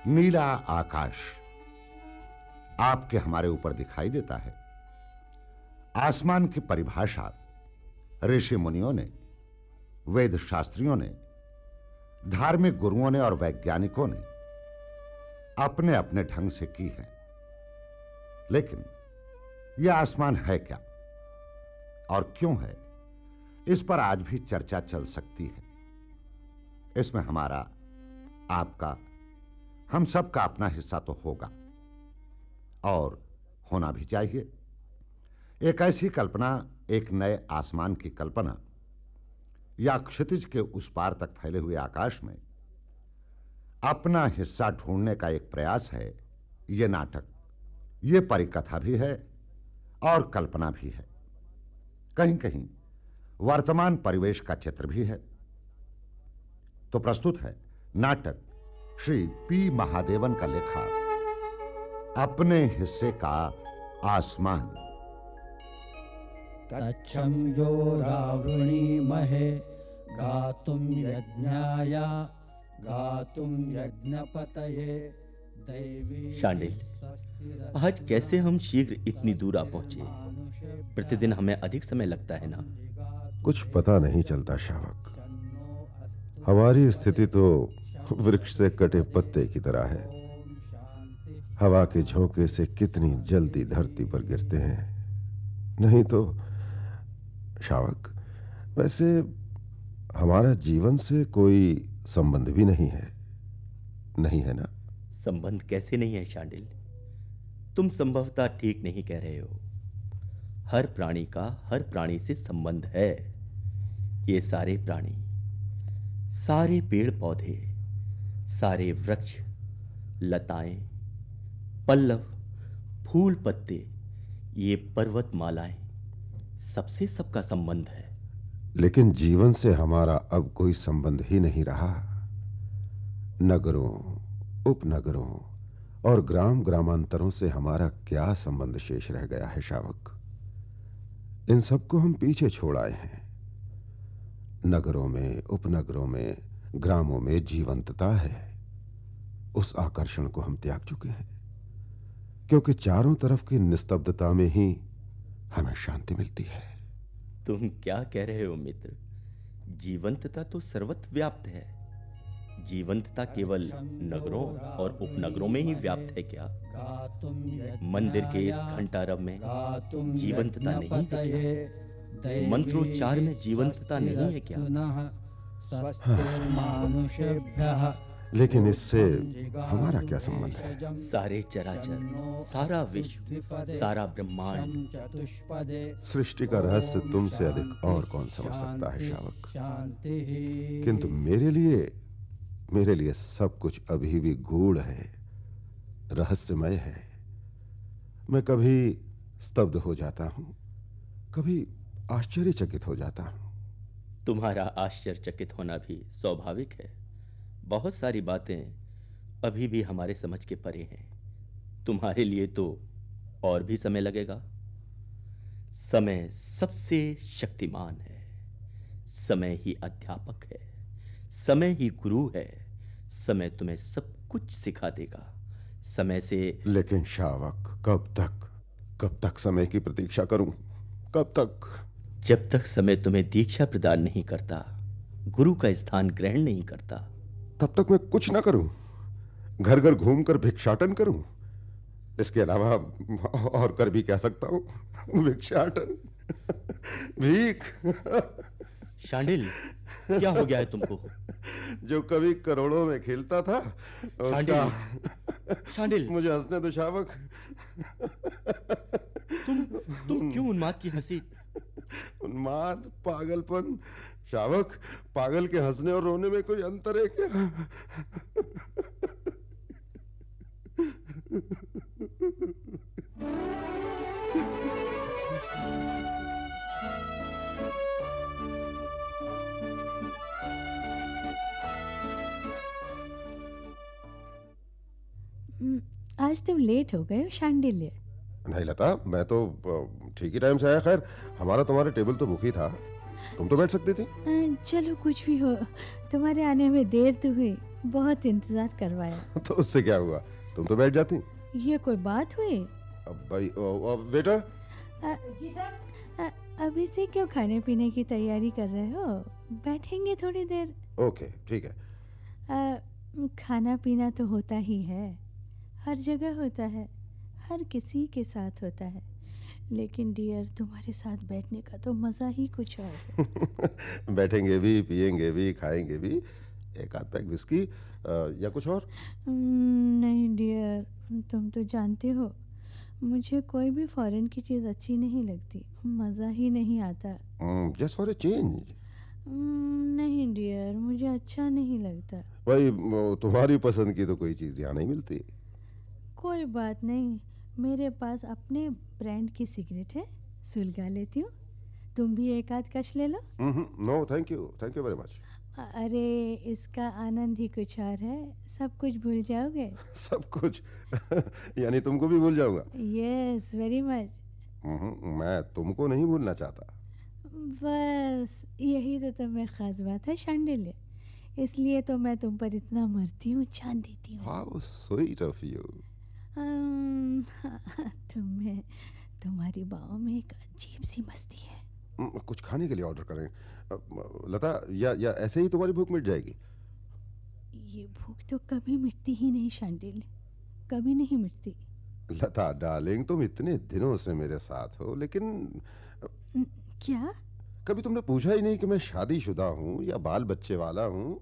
नीला आकाश आपके हमारे ऊपर दिखाई देता है। आसमान की परिभाषा ऋषि मुनियों ने, वेद शास्त्रियों ने, धार्मिक गुरुओं ने और वैज्ञानिकों ने अपने अपने ढंग से की है। लेकिन यह आसमान है क्या और क्यों है, इस पर आज भी चर्चा चल सकती है। इसमें हमारा, आपका, हम सब का अपना हिस्सा तो होगा और होना भी चाहिए। एक ऐसी कल्पना, एक नए आसमान की कल्पना या क्षितिज के उस पार तक फैले हुए आकाश में अपना हिस्सा ढूंढने का एक प्रयास है। यह नाटक, यह परिकथा भी है और कल्पना भी है। कहीं कहीं वर्तमान परिवेश का चित्र भी है। तो प्रस्तुत है नाटक श्री पी महादेवन का लिखा अपने हिस्से का आसमान। तच्छं यो रावृणीमहे गातुं यज्ञाय गातुं यज्ञपतये दैवी। शांडिल, आज कैसे हम शीघ्र इतनी दूर आ पहुंचे? प्रतिदिन हमें अधिक समय लगता है ना? कुछ पता नहीं चलता शावक। हमारी स्थिति तो वृक्ष से कटे पत्ते की तरह है। हवा के झोंके से कितनी जल्दी धरती पर गिरते हैं। नहीं तो शावक, वैसे हमारा जीवन से कोई संबंध भी नहीं है, नहीं है ना? संबंध कैसे नहीं है शांडिल? तुम संभवतः ठीक नहीं कह रहे हो। हर प्राणी का हर प्राणी से संबंध है। ये सारे प्राणी, सारे पेड़ पौधे, सारे वृक्ष, लताएं, पल्लव, फूल पत्ते, ये पर्वतमालाएं, सबसे सबका संबंध है। लेकिन जीवन से हमारा अब कोई संबंध ही नहीं रहा। नगरों, उपनगरों और ग्राम ग्रामांतरों से हमारा क्या संबंध शेष रह गया है शावक? इन सबको हम पीछे छोड़ आए हैं। नगरों में, उपनगरों में, ग्रामों में जीवंतता है। उस आकर्षण को हम त्याग चुके हैं, क्योंकि चारों तरफ की निस्तब्धता में ही हमें शांति मिलती है। तुम क्या कह रहे हो मित्र? जीवंतता तो सर्वत्र व्याप्त है। जीवंतता केवल नगरों और उपनगरों में ही व्याप्त है क्या? मंदिर के इस घंटारव में जीवंतता नहीं है? मंत्रोच्चार में जीवंतता नहीं है क्या? लेकिन इससे हमारा क्या संबंध है? सारे चराचर, सारा विश्व, सारा ब्रह्मांड, सृष्टि का रहस्य तुमसे अधिक और कौन समझ सकता है शावक? किंतु मेरे लिए सब कुछ अभी भी गूढ़ है, रहस्यमय है। मैं कभी स्तब्ध हो जाता हूं, कभी आश्चर्यचकित हो जाता हूं। तुम्हारा आश्चर्यचकित होना भी स्वाभाविक है। बहुत सारी बातें अभी भी हमारे समझ के परे हैं। तुम्हारे लिए तो और भी समय लगेगा। समय सबसे शक्तिमान है। समय ही अध्यापक है। समय ही गुरु है। समय तुम्हें सब कुछ सिखा देगा। समय से। लेकिन शावक, कब तक समय की प्रतीक्षा करूं? कब तक? जब तक समय तुम्हें दीक्षा प्रदान नहीं करता, गुरु का स्थान ग्रहण नहीं करता, तब तक मैं कुछ ना करूं, घर घर घूमकर भिक्षाटन करूं। इसके अलावा और कर भी क्या सकता हूं? भिक्षाटन, भीख। शांडिल, क्या हो गया है तुमको? जो कभी करोड़ों में खेलता था शांडिल, मुझे हंसने दो शावक। तुम क्यों उन्माद की हंसी? उन्माद, पागलपन। शावक, पागल के हंसने और रोने में कोई अंतर है क्या? आज तुम लेट हो गए हो शांडिल्य। नहीं लता, मैं तो ठीक ही टाइम से आया। खैर, हमारा तुम्हारे टेबल तो बुक ही था, तुम तो बैठ सकती थी। चलो कुछ भी हो, तुम्हारे आने में देर तो हुई, बहुत इंतजार करवाया। तो उससे क्या हुआ, तुम तो बैठ जाती। ये कोई बात हुई? अब भाई वेटर। अभी से क्यों खाने पीने की तैयारी कर रहे हो? बैठेंगे थोड़ी देर। ओके ठीक है। खाना पीना तो होता ही है, हर जगह होता है, हर किसी के साथ होता है, लेकिन डियर तुम्हारे साथ बैठने का तो मज़ा ही कुछ और है। बैठेंगे भी, पिएंगे भी, खाएंगे भी। एक आध पैक विस्की या कुछ और? नहीं डियर, तुम तो जानते हो मुझे कोई भी फॉरेन की चीज़ अच्छी नहीं लगती, मज़ा ही नहीं आता। Just for a change. नहीं डियर, मुझे अच्छा नहीं लगता। भाई तुम्हारी पसंद की तो कोई चीज़ यहाँ नहीं मिलती। कोई बात नहीं, मेरे पास अपने ब्रांड की सिगरेट है, सुलगा लेती हूँ। तुम भी एक आध कश ले लो। No thank you very much. अरे इसका आनंद ही कुछ और है, सब कुछ भूल जाओगे। सब कुछ? यानी तुमको भी भूल जाऊंगा? Yes very much. मैं तुमको नहीं भूलना चाहता। बस यही तो तुम्हें खास बात है शांडिल्य, इसलिए तो मैं तुम पर इतना मरती हूँ, जान देती हूँ। How sweet of you. तुम्हें तुम्हारी बाहों में एक अजीब सी मस्ती है। कुछ खाने के लिए ऑर्डर करें लता, या ऐसे ही तुम्हारी भूख मिट जाएगी? ये भूख तो कभी मिटती ही नहीं शांडिल्य, कभी नहीं मिटती। लता डार्लिंग, तुम इतने दिनों से मेरे साथ हो, लेकिन क्या? कभी तुमने पूछा ही नहीं कि मैं शादीशुदा हूँ या बाल बच्चे वाला हूँ?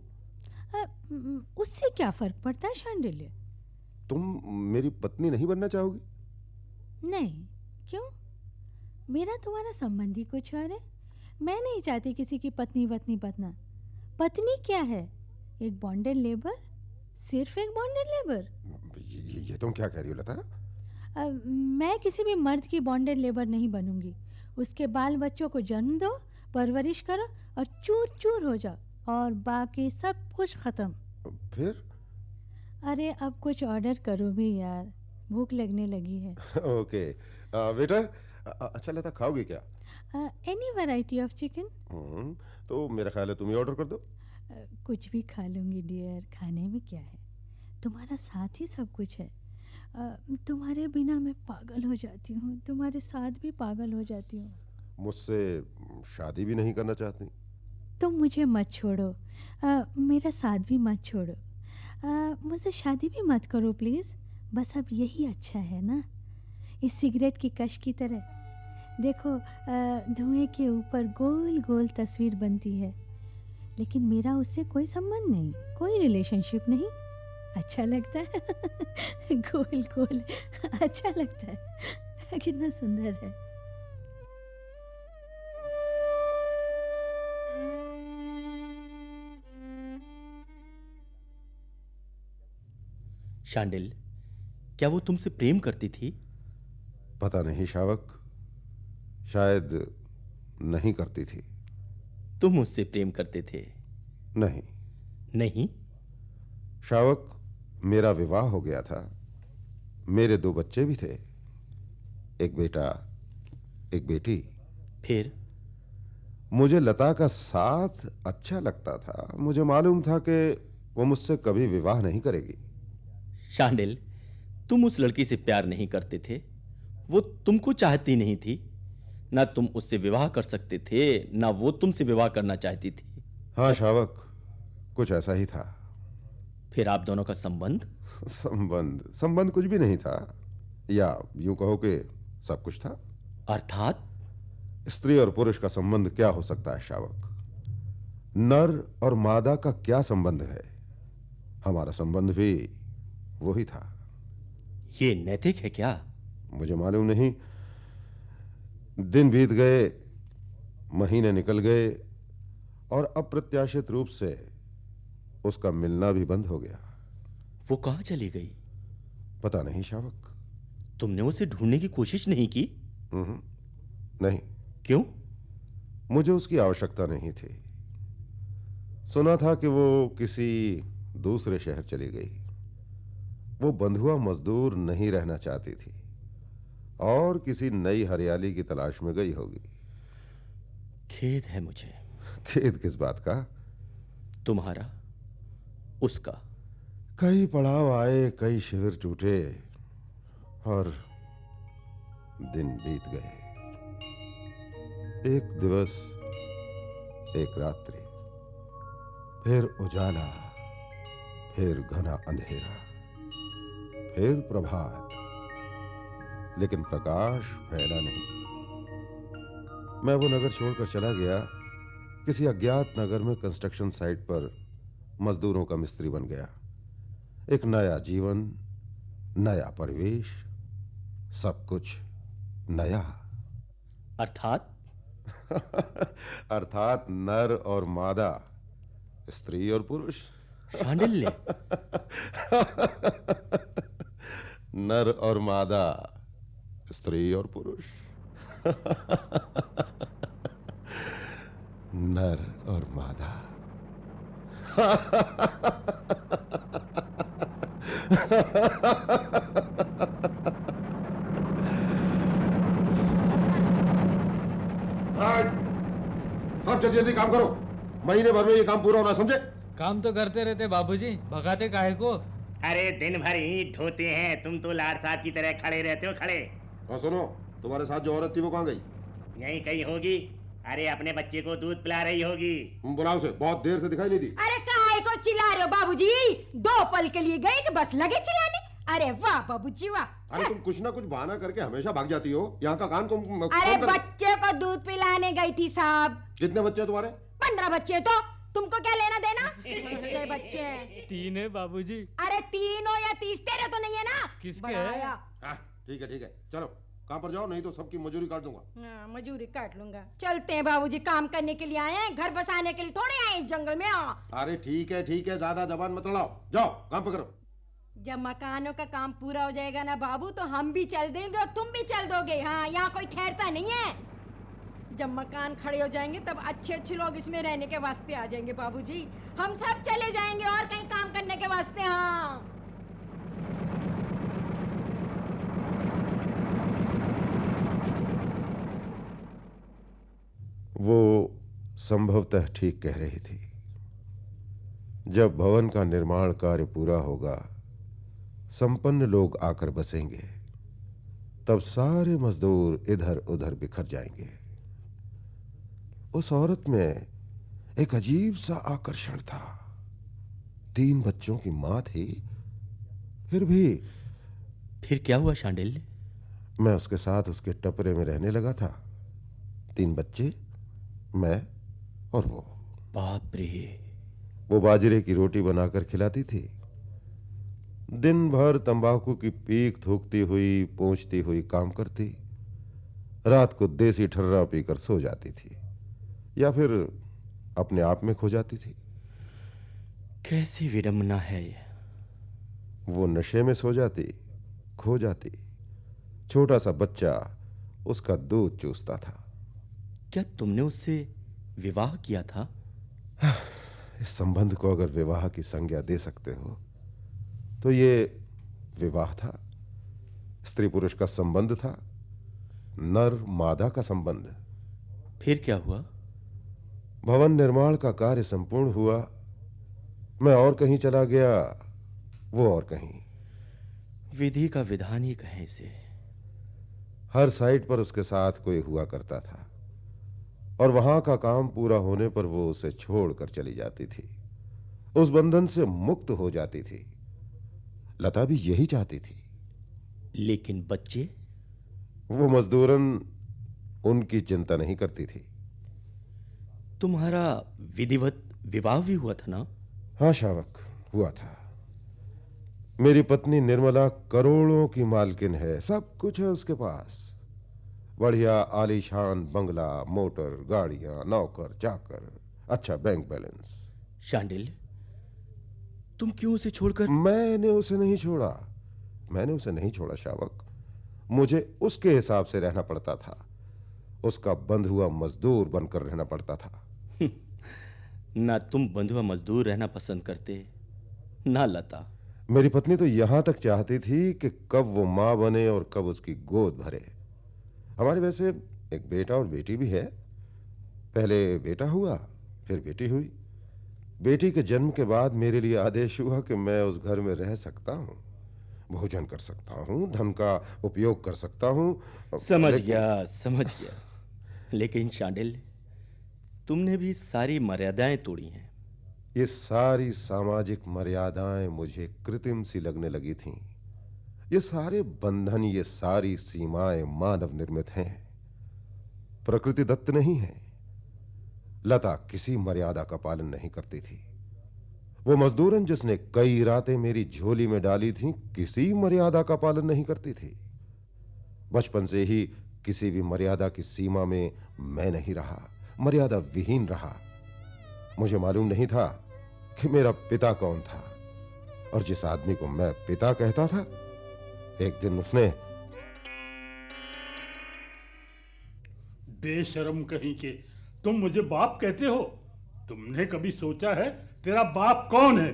उससे क्या फर्क पड़ता है शांडिल्य? तुम मेरी पत्नी नहीं बनना चाहोगी? नहीं। क्यों? मेरा तुम्हारा संबंध ही कुछ और है। मैं नहीं चाहती किसी की पत्नी वत्नी बनना। पत्नी क्या है? एक बॉन्डेड लेबर, सिर्फ एक बॉन्डेड लेबर। ये तुम क्या कह रही हो लता? मैं किसी भी मर्द की बॉन्डेड लेबर नहीं बनूंगी। उसके बाल बच्चों को जन्म दो, परवरिश करो और चूर चूर हो जाओ, और बाकी सब कुछ खत्म। फिर? अरे अब कुछ ऑर्डर करो भी यार, भूख लगने लगी है। ओके वेटर, अच्छा लता खाओगे क्या? Any variety of chicken. तो मेरा ख्याल है तुम ही ऑर्डर कर दो। कुछ भी खा लूंगी डियर, खाने में क्या है, तुम्हारा साथ ही सब कुछ है। तुम्हारे बिना मैं पागल हो जाती हूँ, तुम्हारे साथ भी पागल हो जाती हूँ। मुझसे शादी भी नहीं करना चाहती? तुम मुझे मत छोड़ो, मेरा साथ भी मत छोड़ो, मुझसे शादी भी मत करो प्लीज़। बस अब यही अच्छा है ना, इस सिगरेट की कश की तरह। देखो धुएं के ऊपर गोल गोल तस्वीर बनती है, लेकिन मेरा उससे कोई संबंध नहीं, कोई रिलेशनशिप नहीं। अच्छा लगता है गोल गोल, अच्छा लगता है, कितना सुंदर है। शांडिल, क्या वो तुमसे प्रेम करती थी? पता नहीं शावक, शायद नहीं करती थी। तुम उससे प्रेम करते थे? नहीं। नहीं? शावक, मेरा विवाह हो गया था, मेरे 2 बच्चे भी थे, एक बेटा एक बेटी। फिर? मुझे लता का साथ अच्छा लगता था, मुझे मालूम था कि वो मुझसे कभी विवाह नहीं करेगी। शांडिल, तुम उस लड़की से प्यार नहीं करते थे, वो तुमको चाहती नहीं थी, ना तुम उससे विवाह कर सकते थे, ना वो तुमसे विवाह करना चाहती थी। हाँ शावक, कुछ ऐसा ही था। फिर आप दोनों का संबंध? संबंध कुछ भी नहीं था, या यूं कहो कि सब कुछ था। अर्थात? स्त्री और पुरुष का संबंध क्या हो सकता है शावक? नर और मादा का क्या संबंध है? हमारा संबंध भी वही था। ये नैतिक है क्या? मुझे मालूम नहीं। दिन बीत गए, महीने निकल गए, और अप्रत्याशित रूप से उसका मिलना भी बंद हो गया। वो कहाँ चली गई? पता नहीं शावक। तुमने उसे ढूंढने की कोशिश नहीं की? नहीं। क्यों? मुझे उसकी आवश्यकता नहीं थी। सुना था कि वो किसी दूसरे शहर चली गई। वो बंधुआ मजदूर नहीं रहना चाहती थी और किसी नई हरियाली की तलाश में गई होगी। खेद है मुझे। खेद किस बात का? तुम्हारा, उसका। कई पड़ाव आए, कई शिविर टूटे और दिन बीत गए। एक दिवस, एक रात्रि, फिर उजाला, फिर घना अंधेरा, फिर प्रभात, लेकिन प्रकाश फैला नहीं। मैं वो नगर छोड़कर चला गया, किसी अज्ञात नगर में कंस्ट्रक्शन साइट पर मजदूरों का मिस्त्री बन गया। एक नया जीवन, नया परिवेश, सब कुछ नया। अर्थात अर्थात नर और मादा, स्त्री और पुरुष। शांडिल्य। नर और मादा, स्त्री और पुरुष। नर और मादा। सब जल्दी जल्दी काम करो, महीने भर में ये काम पूरा होना, समझे? काम तो करते रहते बाबूजी, भगाते काहे को? अरे दिन भर ईंट ढोते हैं, तुम तो लाड साहब की तरह खड़े रहते हो खड़े। और सुनो, तुम्हारे साथ जो औरत थी वो कहाँ गई? यहीं कहीं होगी। अरे अपने बच्चे को दूध पिला रही होगी। बुलाओ से, बहुत देर से दिखाई नहीं दी। अरे काहे को चिल्ला रहे हो बाबूजी? 2 पल के लिए गए कि बस लगे चिल्लाने? अरे वाह बाबूजी वाह। अरे तुम कुछ ना कुछ बहाना करके हमेशा भाग जाती हो। यहाँ का काम तुम अरे बच्चे को दूध पिलाने गई थी साहब। कितने बच्चे हैं तुम्हारे? 15 बच्चे। तो तुमको क्या लेना देना? कितने बच्चे हैं? 3 है बाबूजी। अरे 3 हो या 30, तेरे तो नहीं है ना? किसके है? बढ़ाया। ठीक है, चलो काम पर जाओ, नहीं तो सबकी मजूरी काट दूंगा। हाँ, मजूरी काट लूंगा। चलते हैं बाबूजी, काम करने के लिए आए हैं, घर बसाने के लिए थोड़े आए इस जंगल में। अरे ठीक है, ज्यादा जबान मत लड़ाओ, जाओ काम पर करो। जब मकानों का काम पूरा हो जाएगा ना बाबू, तो हम भी चल देंगे और तुम भी चल दोगे। हाँ, यहाँ कोई ठहरता नहीं है। जब मकान खड़े हो जाएंगे तब अच्छे अच्छे लोग इसमें रहने के वास्ते आ जाएंगे बाबूजी। हम सब चले जाएंगे और कहीं काम करने के वास्ते। हाँ वो संभवतः ठीक कह रही थी। जब भवन का निर्माण कार्य पूरा होगा, संपन्न लोग आकर बसेंगे, तब सारे मजदूर इधर उधर बिखर जाएंगे। उस औरत में एक अजीब सा आकर्षण था। 3 बच्चों की मां थी, फिर क्या हुआ शांडिल्य? मैं उसके साथ उसके टपरे में रहने लगा था। 3 बच्चे, मैं और वो। बाप रे। वो बाजरे की रोटी बनाकर खिलाती थी। दिन भर तंबाकू की पीक थूकती हुई, पोंछती हुई काम करती। रात को देसी ठर्रा पीकर सो जाती थी या फिर अपने आप में खो जाती थी। कैसी विडंबना है ये। वो नशे में सो जाती, खो जाती। छोटा सा बच्चा उसका दूध चूसता था। क्या तुमने उससे विवाह किया था? इस संबंध को अगर विवाह की संज्ञा दे सकते हो तो ये विवाह था। स्त्री पुरुष का संबंध था, नर मादा का संबंध। फिर क्या हुआ? भवन निर्माण का कार्य संपूर्ण हुआ। मैं और कहीं चला गया, वो और कहीं। विधि का विधान ही कहें इसे। हर साइट पर उसके साथ कोई हुआ करता था और वहां का काम पूरा होने पर वो उसे छोड़कर चली जाती थी, उस बंधन से मुक्त हो जाती थी। लता भी यही चाहती थी। लेकिन बच्चे? वो मजदूरन उनकी चिंता नहीं करती थी। तुम्हारा विधिवत विवाह भी हुआ था ना? हाँ शावक, हुआ था। मेरी पत्नी निर्मला करोड़ों की मालकिन है, सब कुछ है उसके पास। बढ़िया आलीशान बंगला, मोटर, गाड़ियां, नौकर चाकर, अच्छा बैंक बैलेंस। शांडिल्य, तुम क्यों उसे छोड़कर? मैंने उसे नहीं छोड़ा शावक। मुझे उसके हिसाब से रहना पड़ता था। उसका बंधुआ मजदूर बनकर रहना पड़ता था। ना तुम बंधुआ मजदूर रहना पसंद करते, ना लता। मेरी पत्नी तो यहां तक चाहती थी कि कब वो मां बने और कब उसकी गोद भरे। हमारे वैसे एक बेटा और बेटी भी है। पहले बेटा हुआ, फिर बेटी हुई। बेटी के जन्म के बाद मेरे लिए आदेश हुआ कि मैं उस घर में रह सकता हूं, भोजन कर सकता हूं, धन का उपयोग कर सकता हूं। समझ गया। लेकिन शांडिल, तुमने भी सारी मर्यादाएं तोड़ी हैं। ये सारी सामाजिक मर्यादाएं मुझे कृत्रिम सी लगने लगी थीं। ये सारे बंधन, ये सारी सीमाएं मानव निर्मित हैं, प्रकृति दत्त नहीं है। लता किसी मर्यादा का पालन नहीं करती थी। वो मजदूरन जिसने कई रातें मेरी झोली में डाली थीं, किसी मर्यादा का पालन नहीं करती थी। बचपन से ही किसी भी मर्यादा की सीमा में मैं नहीं रहा, मर्यादा विहीन रहा। मुझे मालूम नहीं था कि मेरा पिता कौन था, और जिस आदमी को मैं पिता कहता था, एक दिन उसने बेशर्म कहीं के, तुम मुझे बाप कहते हो? तुमने कभी सोचा है तेरा बाप कौन है?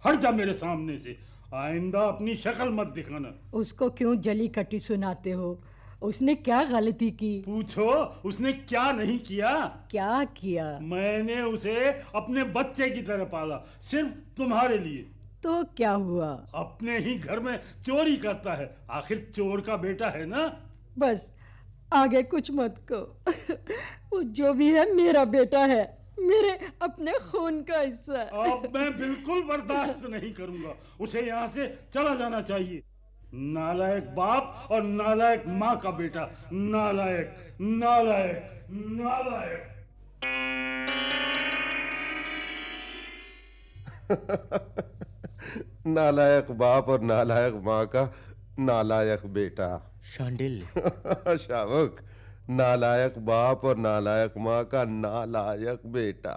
हट जा मेरे सामने से, आइंदा अपनी शक्ल मत दिखाना। उसको क्यों जली कटी सुनाते हो? उसने क्या गलती की? पूछो, उसने क्या नहीं किया? क्या किया? मैंने उसे अपने बच्चे की तरह पाला, सिर्फ तुम्हारे लिए। तो क्या हुआ? अपने ही घर में चोरी करता है, आखिर चोर का बेटा है ना। बस आगे कुछ मत कहो। वो जो भी है मेरा बेटा है, मेरे अपने खून का हिस्सा है। अब मैं बिल्कुल बर्दाश्त नहीं करूंगा, उसे यहाँ से चला जाना चाहिए। नालायक बाप और नालायक माँ का बेटा, नालायक नालायक नालायक। नालायक बाप और नालायक माँ का नालायक बेटा। शांडिल। शावक, नालायक बाप और नालायक माँ का नालायक बेटा।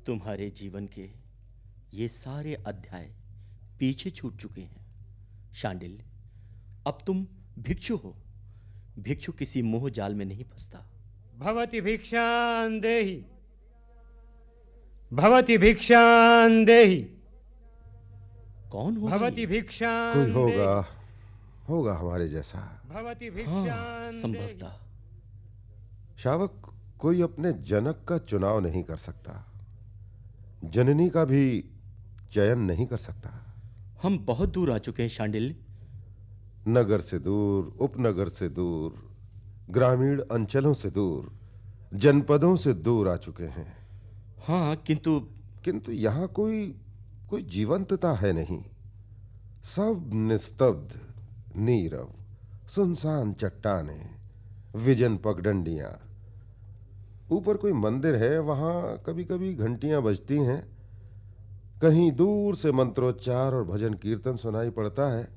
तुम्हारे जीवन के ये सारे अध्याय पीछे छूट चुके हैं शांडिल। अब तुम भिक्षु हो। भिक्षु किसी मोह जाल में नहीं फंसता। भवति भिक्षां देहि, भवति भिक्षां देहि। कौन होगा? भवति भिक्षां कोई होगा हमारे जैसा। भवति भिक्षां संभवतः। शावक, कोई अपने जनक का चुनाव नहीं कर सकता, जननी का भी चयन नहीं कर सकता। हम बहुत दूर आ चुके हैं शांडिल। नगर से दूर, उपनगर से दूर, ग्रामीण अंचलों से दूर, जनपदों से दूर आ चुके हैं। हाँ, किंतु यहां कोई जीवंतता है नहीं। सब निस्तब्ध, नीरव, सुनसान चट्टानें, विजन पगडंडियां। ऊपर कोई मंदिर है, वहां कभी कभी घंटियां बजती हैं। कहीं दूर से मंत्रोच्चार और भजन कीर्तन सुनाई पड़ता है,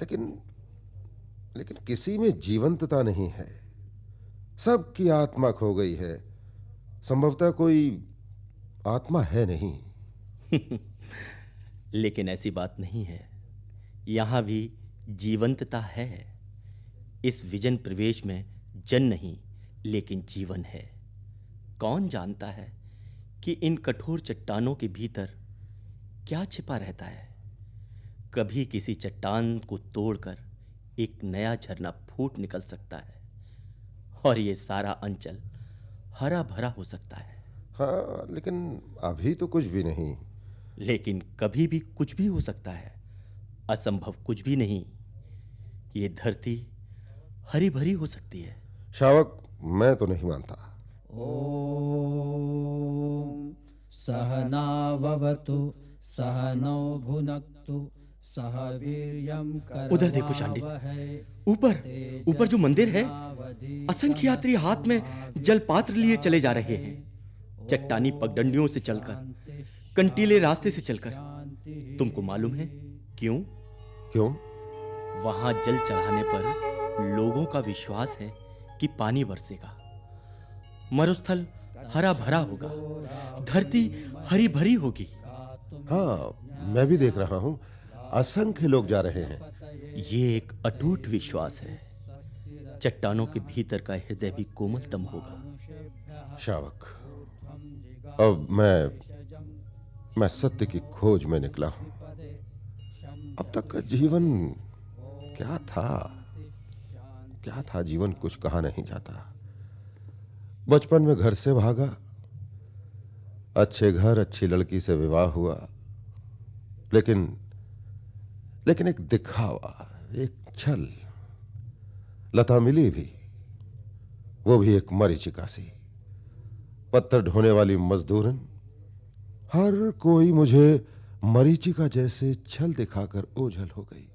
लेकिन किसी में जीवंतता नहीं है। सबकी आत्मा खो गई है। संभवतः कोई आत्मा है नहीं। लेकिन ऐसी बात नहीं है, यहां भी जीवंतता है। इस विजन प्रवेश में जन नहीं, लेकिन जीवन है। कौन जानता है कि इन कठोर चट्टानों के भीतर क्या छिपा रहता है। कभी किसी चट्टान को तोड़कर एक नया झरना फूट निकल सकता है, और ये सारा अंचल हरा भरा हो सकता है। हाँ, लेकिन अभी तो कुछ भी नहीं। लेकिन कभी भी कुछ भी हो सकता है। असंभव कुछ भी नहीं। ये धरती हरी भरी हो सकती है। शावक, मैं तो नहीं मानता। ओम सहनाववतु सहनौ भुनक्तु सह वीर्यं करवावहै। उधर देखो शांडिल, ऊपर जो मंदिर है, असंख्य यात्री हाथ में जलपात्र लिए चले जा रहे हैं। चट्टानी पगडंडियों से चलकर, कंटीले रास्ते से चलकर। तुमको मालूम है क्यों? वहां जल चढ़ाने पर लोगों का विश्वास है कि पानी बरसेगा, मरुस्थल हरा भरा होगा, धरती हरी भरी होगी। हाँ, मैं भी देख रहा हूं, असंख्य लोग जा रहे हैं। ये एक अटूट विश्वास है। चट्टानों के भीतर का हृदय भी कोमलतम होगा। शावक, अब मैं सत्य की खोज में निकला हूं। अब तक का जीवन क्या था जीवन कुछ कहा नहीं जाता। बचपन में घर से भागा, अच्छे घर अच्छी लड़की से विवाह हुआ, लेकिन एक दिखावा, एक छल। लता मिली भी, वो भी एक मरीचिका सी, पत्थर ढोने वाली मजदूरन। हर कोई मुझे मरीचिका जैसे छल दिखाकर ओझल हो गई।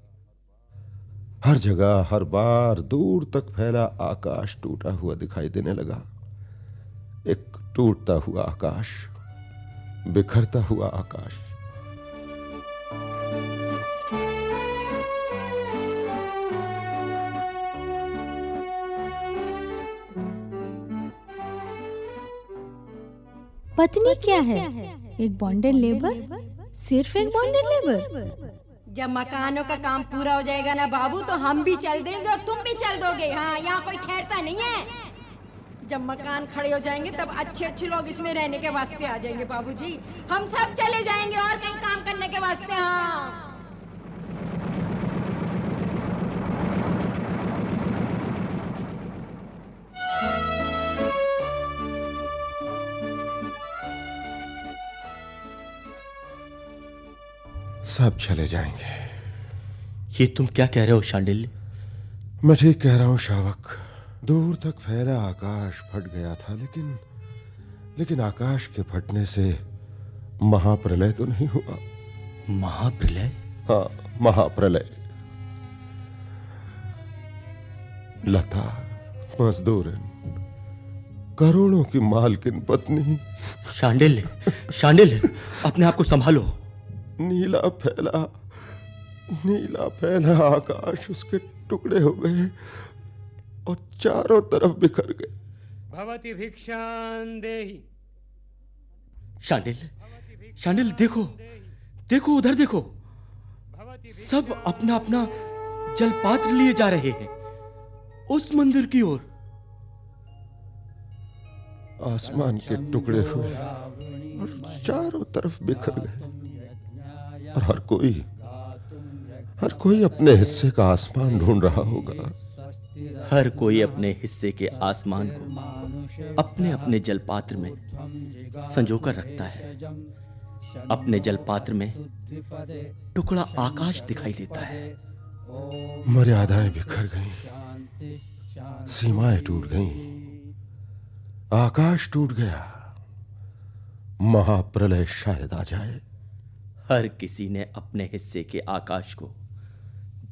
हर जगह हर बार दूर तक फैला आकाश टूटा हुआ दिखाई देने लगा। एक टूटता हुआ आकाश, बिखरता हुआ आकाश। पत्नी क्या है? एक बॉन्डेड लेबर? सिर्फ एक बॉन्डेड लेबर? जब मकानों का काम पूरा हो जाएगा ना बाबू, तो हम भी चल देंगे और तुम भी चल दोगे। हाँ, यहाँ कोई ठहरता नहीं है। जब मकान खड़े हो जाएंगे तब अच्छे अच्छे लोग इसमें रहने के वास्ते आ जाएंगे बाबूजी। हम सब चले जाएंगे और कहीं काम करने के वास्ते। हाँ, सब चले जाएंगे। ये तुम क्या कह रहे हो शांडिल्य? मैं ठीक कह रहा हूं शावक। दूर तक फैला आकाश फट गया था, लेकिन आकाश के फटने से महाप्रलय तो नहीं हुआ। महाप्रलय? हाँ, महाप्रलय। लता, मजदूरन, करोड़ों की मालकिन पत्नी। शांडिल्य, अपने आप को संभालो। नीला फैला आकाश उसके टुकड़े हो गए और चारों तरफ बिखर गए। भवति भिक्षां देहि। शांडिल्य, देखो उधर देखो। सब अपना अपना जलपात्र लिए जा रहे हैं उस मंदिर की ओर। आसमान के टुकड़े हुए और चारों तरफ बिखर गए, और हर कोई अपने हिस्से का आसमान ढूंढ रहा होगा। हर कोई अपने हिस्से के आसमान को अपने अपने जलपात्र में संजोकर रखता है। अपने जलपात्र में टुकड़ा आकाश दिखाई देता है। मर्यादाएं बिखर गईं, सीमाएं टूट गईं, आकाश टूट गया। महाप्रलय शायद आ जाए। हर किसी ने अपने हिस्से के आकाश को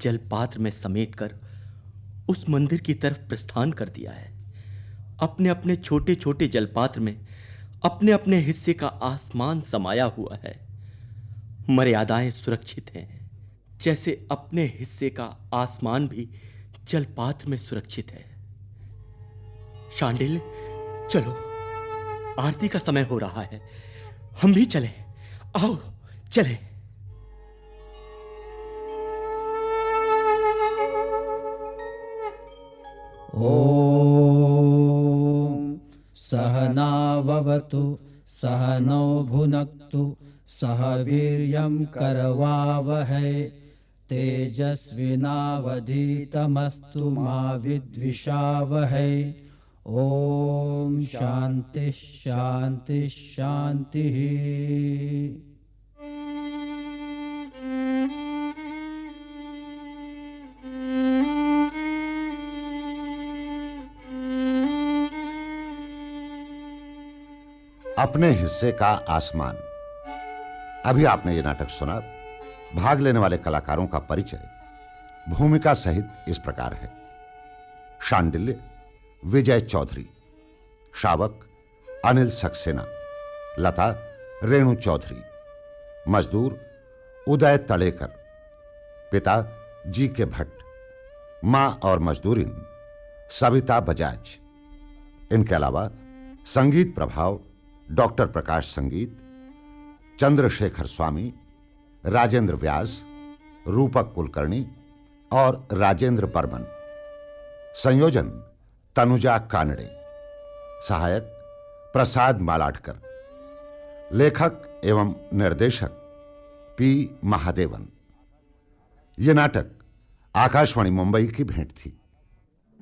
जलपात्र में समेटकर उस मंदिर की तरफ प्रस्थान कर दिया है। अपने अपने छोटे छोटे जलपात्र में अपने अपने हिस्से का आसमान समाया हुआ है। मर्यादाएं सुरक्षित हैं, जैसे अपने हिस्से का आसमान भी जलपात्र में सुरक्षित है। शांडिल्य, चलो, आरती का समय हो रहा है, हम भी चलें। आओ चले। ओम सहनाववतु सहनौ भुनक्तु सह वीर्यं करवावहै तेजस्विनावधीतमस्तु मा विद्विषावहै। ओम शांति शांति शांति। अपने हिस्से का आसमान। अभी आपने ये नाटक सुना। भाग लेने वाले कलाकारों का परिचय भूमिका सहित इस प्रकार है। शांडिल्य विजय चौधरी, शावक अनिल सक्सेना, लता रेणु चौधरी, मजदूर उदय तड़ेकर, पिता जी के भट्ट, मां और मजदूरिन सविता बजाज। इनके अलावा संगीत प्रभाव डॉक्टर प्रकाश संगीत, चंद्रशेखर स्वामी, राजेंद्र व्यास, रूपक कुलकर्णी और राजेंद्र बर्मन। संयोजन तनुजा कानड़े। सहायक प्रसाद मालाडकर। लेखक एवं निर्देशक पी महादेवन। यह नाटक आकाशवाणी मुंबई की भेंट थी।